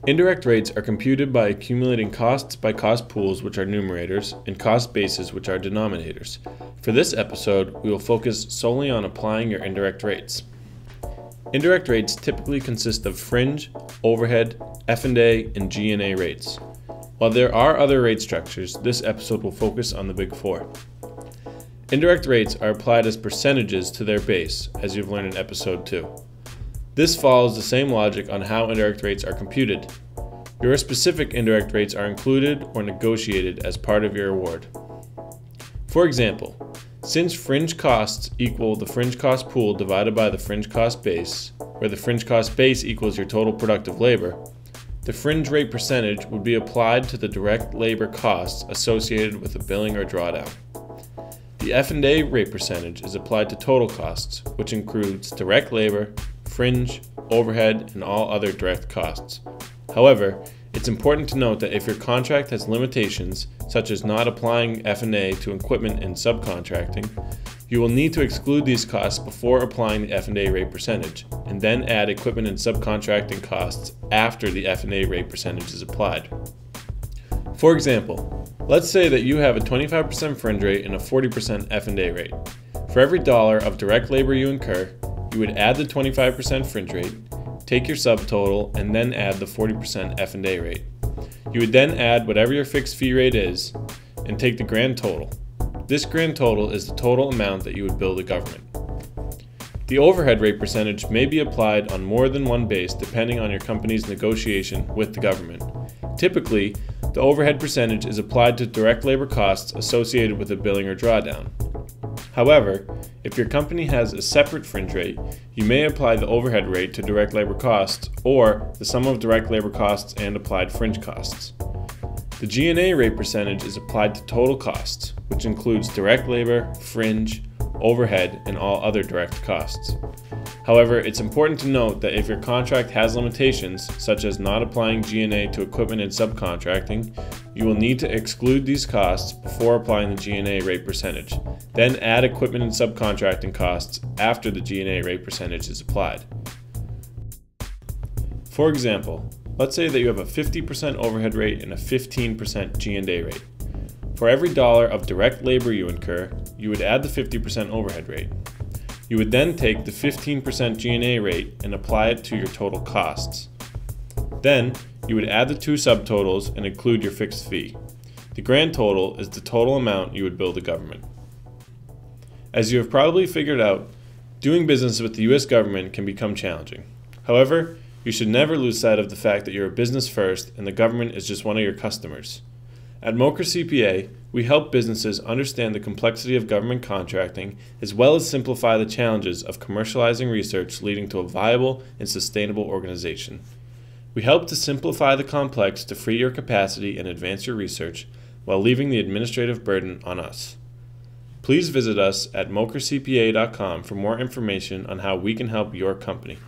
Indirect rates are computed by accumulating costs by cost pools, which are numerators, and cost bases, which are denominators. For this episode, we will focus solely on applying your indirect rates. Indirect rates typically consist of fringe, overhead, F&A, and G&A rates. While there are other rate structures, this episode will focus on the big four. Indirect rates are applied as percentages to their base, as you've learned in episode 2. This follows the same logic on how indirect rates are computed. Your specific indirect rates are included or negotiated as part of your award. For example, since fringe costs equal the fringe cost pool divided by the fringe cost base, where the fringe cost base equals your total productive labor, the fringe rate percentage would be applied to the direct labor costs associated with a billing or drawdown. The F&A rate percentage is applied to total costs, which includes direct labor, fringe, overhead, and all other direct costs. However, it's important to note that if your contract has limitations, such as not applying F&A to equipment and subcontracting, you will need to exclude these costs before applying the F&A rate percentage, and then add equipment and subcontracting costs after the F&A rate percentage is applied. For example, let's say that you have a 25% fringe rate and a 40% F&A rate. For every dollar of direct labor you incur, you would add the 25% fringe rate, take your subtotal, and then add the 40% F&A rate. You would then add whatever your fixed fee rate is, and take the grand total. This grand total is the total amount that you would bill the government. The overhead rate percentage may be applied on more than one base depending on your company's negotiation with the government. Typically, the overhead percentage is applied to direct labor costs associated with a billing or drawdown. However, if your company has a separate fringe rate, you may apply the overhead rate to direct labor costs or the sum of direct labor costs and applied fringe costs. The G&A rate percentage is applied to total costs, which includes direct labor, fringe, overhead, and all other direct costs. However, it's important to note that if your contract has limitations, such as not applying G&A to equipment and subcontracting, you will need to exclude these costs before applying the G&A rate percentage, then add equipment and subcontracting costs after the G&A rate percentage is applied. For example, let's say that you have a 50% overhead rate and a 15% G&A rate. For every dollar of direct labor you incur, you would add the 50% overhead rate. You would then take the 15% G&A rate and apply it to your total costs. Then, you would add the two subtotals and include your fixed fee. The grand total is the total amount you would bill the government. As you have probably figured out, doing business with the US government can become challenging. However, you should never lose sight of the fact that you're a business first and the government is just one of your customers. At Mocher CPA, we help businesses understand the complexity of government contracting as well as simplify the challenges of commercializing research leading to a viable and sustainable organization. We help to simplify the complex to free your capacity and advance your research while leaving the administrative burden on us. Please visit us at mochercpa.com for more information on how we can help your company.